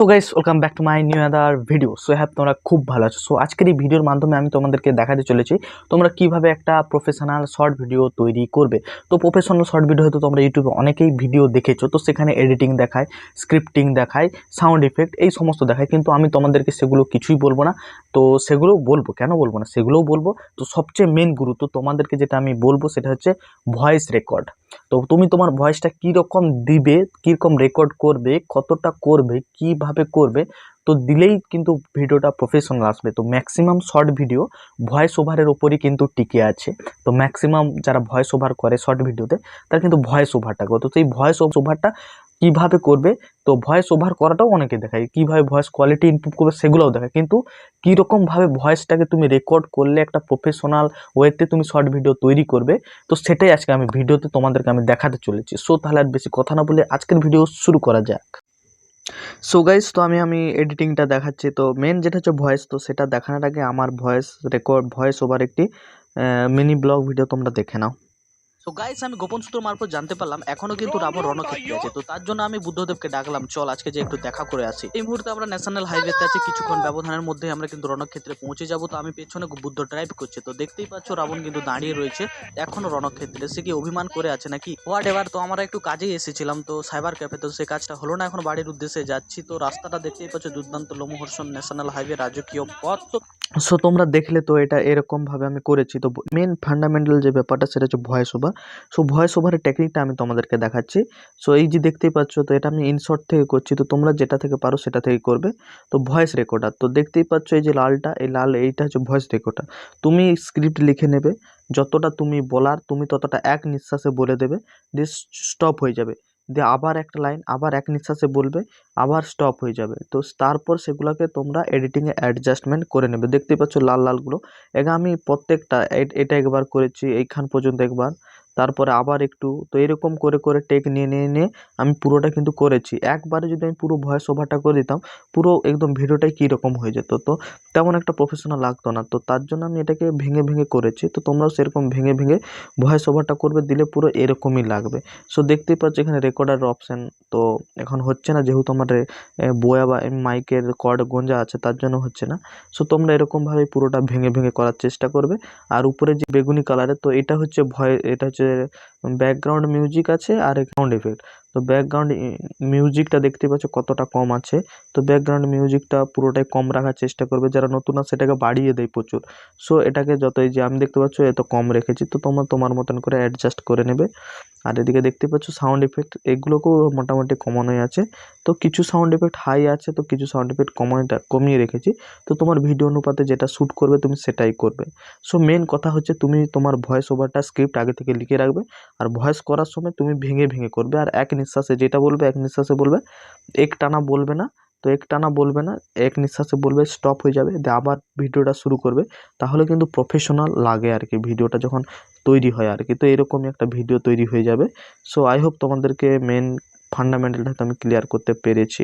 তো guys welcome back to my new other video. So have তোমরা খুব ভালো আছো। সো আজকের এই ভিডিওর মাধ্যমে আমি তোমাদেরকে দেখাতে চলেছি তোমরা কিভাবে একটা প্রফেশনাল শর্ট ভিডিও তৈরি করবে। তো প্রফেশনাল শর্ট ভিডিও হয়তো তোমরা ইউটিউবে অনেকেই ভিডিও দেখেছো, তো সেখানে এডিটিং দেখায়, স্ক্রিপ্টিং দেখায়, সাউন্ড ইফেক্ট এই সমস্ত দেখায়, কিন্তু আমি তোমাদেরকে সেগুলো কিছুই বলবো না। তো সেগুলো বলবো, কেন বলবো না, সেগুলোও বলবো। তো সবচেয়ে মেন গুরুত্ব তোমাদেরকে যেটা আমি বলবো সেটা হচ্ছে ভয়েস রেকর্ড। তো তুমি তোমার ভয়েসটা কীরকম দিবে, কীরকম রেকর্ড করবে, কতটা করবে, কিভাবে করবে, তো দিলেই কিন্তু ভিডিওটা প্রফেশনাল আসবে। তো ম্যাক্সিমাম শর্ট ভিডিও ভয়েস ওভারের ওপরই কিন্তু টিকে আছে। তো ম্যাক্সিমাম যারা ভয়েস ওভার করে শর্ট ভিডিওতে তারা কিন্তু ভয়েস ওভারটা করে। তো সেই ভয়েস ওভারটা কীভাবে করবে, তো ভয়েস ওভার করাটাও অনেকে দেখায়, কীভাবে ভয়েস কোয়ালিটি ইমপ্রুভ করবে সেগুলোও দেখায়, কিন্তু কীরকমভাবে ভয়েসটাকে তুমি রেকর্ড করলে একটা প্রফেশনাল ওয়েতে তুমি শর্ট ভিডিও তৈরি করবে, তো সেটাই আজকে আমি ভিডিওতে তোমাদেরকে আমি দেখাতে চলেছি। সো তাহলে আর বেশি কথা না বলে আজকের ভিডিও শুরু করা যাক। সো গাইস, তো আমি এডিটিংটা দেখাচ্ছি। তো মেন যেটা হচ্ছে ভয়েস, তো সেটা দেখানোর আগে আমার ভয়েস ওভার একটি মিনি ব্লগ ভিডিও তোমরা দেখে নাও। তো গাইস, আমি গোপন সূত্র মারফত জানতে পারলাম এখনো কিন্তু রাবণ রণক্ষেত্রে আছে। তো তার জন্য আমি বুদ্ধদেবকে ডাকলাম, চল আজকে যে একটু দেখা করে আসি। এই মুহূর্তে আমরা ন্যাশনাল হাইওয়েতে আছি, কিছুক্ষণ ব্যবধানের মধ্যে আমরা কিন্তু রণক্ষেত্রে পৌঁছে যাব। তো আমি পেছনে বুদ্ধ ড্রাইভ করছে, তো দেখতেই পাচ্ছ রাবণ কিন্তু দাঁড়িয়ে রয়েছে এখনো রণক্ষেত্রে। সে কি অভিমান করে আছে নাকি হোয়াট এভার। তো আমরা একটু কাজেই এসেছিলাম তো সাইবার ক্যাফে, তো সে কাজটা হলো না, এখন বাড়ির উদ্দেশ্যে যাচ্ছি। তো রাস্তাটা দেখতেই পাচ্ছ দুর্দান্ত লোমহর্ষণ ন্যাশনাল হাইওয়ে রাজকীয় পথ। সো তোমরা দেখলে তো এটা এরকমভাবে আমি করেছি। তো মেন ফান্ডামেন্টাল যে ব্যাপারটা সেটা হচ্ছে ভয়েস ওভার। সো ভয়েস ওভারের টেকনিকটা আমি তোমাদেরকে দেখাচ্ছি। সো এই যে দেখতেই পাচ্ছ, তো এটা আমি ইনশর্ট থেকে করছি, তো তোমরা যেটা থেকে পারো সেটা থেকে করবে। তো ভয়েস রেকর্ডার, তো দেখতেই পাচ্ছ এই যে লালটা, এই লাল এইটা হচ্ছে ভয়েস রেকর্ডার। তুমি স্ক্রিপ্ট লিখে নেবে, যতটা তুমি বলার তুমি ততটা এক নিঃশ্বাসে বলে দেবে, দিয়ে স্টপ হয়ে যাবে, দিয়ে আবার একটা লাইন আবার এক নিঃশ্বাসে বলবে, আবার স্টপ হয়ে যাবে। তো তারপর সেগুলোকে তোমরা এডিটিংয়ে অ্যাডজাস্টমেন্ট করে নেবে। দেখতেই পাচ্ছ লাল লালগুলো, এটা আমি প্রত্যেকটা এটা একবার করেছি, এইখান পর্যন্ত একবার, তারপরে আবার একটু, তো এরকম করে করে টেক নিয়ে নিয়ে নিয়ে আমি পুরোটা কিন্তু করেছি। একবারে যদি আমি পুরো ভয়েস ওভারটা করে দিতাম, পুরো একদম ভিডিওটাই কীরকম হয়ে যেত, তো তেমন একটা প্রফেশনাল লাগতো না। তো তার জন্য আমি এটাকে ভেঙে ভেঙে করেছি। তো তোমরাও সেরকম ভেঙে ভেঙে ভয়েস ওভারটা করবে, দিলে পুরো এরকমই লাগবে। সো দেখতেই পাচ্ছ এখানে রেকর্ডার অপশান তো এখন হচ্ছে না, যেহেতু আমার বয়া বা মাইকের কর্ড গঞ্জা আছে তার জন্য হচ্ছে না। সো তোমরা এরকমভাবে পুরোটা ভেঙে ভেঙে করার চেষ্টা করবে। আর উপরে যে বেগুনি কালারের, তো এটা হচ্ছে এটা হচ্ছে ব্যাকগ্রাউন্ড মিউজিক আছে আর সাউন্ড এফেক্ট। তো ব্যাকগ্রাউন্ড মিউজিকটা দেখতে পাচ্ছ কতটা কম আছে। তো ব্যাকগ্রাউন্ড মিউজিকটা পুরোটাই কম রাখার চেষ্টা করবে, যারা নতুন আছে সেটাকে বাড়িয়ে দেয় প্রচুর। সো এটাকে যতই যে আমি দেখতে পাচ্ছ এত কম রেখেছি, তো তোমার মতন করে অ্যাডজাস্ট করে নেবে। আর এদিকে দেখতে পাচ্ছ সাউন্ড এফেক্ট, এগুলোকেও মোটামুটি কমানোই আছে। তো কিছু সাউন্ড এফেক্ট হাই আছে, তো কিছু সাউন্ড এফেক্ট কমিয়ে রেখেছি। তো তোমার ভিডিও অনুপাতে যেটা শ্যুট করবে তুমি সেটাই করবে। সো মেন কথা হচ্ছে তুমি তোমার ভয়েস ওভারটা স্ক্রিপ্ট আগে থেকে লিখে রাখবে, আর ভয়েস করার সময় তুমি ভেঙে ভেঙে করবে, আর এক নিঃশ্বাসে যেটা বলবে এক নিঃশ্বাসে বলবে, এক টানা বলবে না। তো এক টানা বলবে না, এক নিঃশ্বাসে বলবে, স্টপ হয়ে যাবে, দিয়ে আবার ভিডিওটা শুরু করবে। তাহলে কিন্তু প্রফেশনাল লাগে আর কি ভিডিওটা যখন তৈরি হয় আর কি। তো এরকমই একটা ভিডিও তৈরি হয়ে যাবে। সো আই হোপ তোমাদেরকে মেন ফান্ডামেন্টালটা আমি ক্লিয়ার করতে পেরেছি।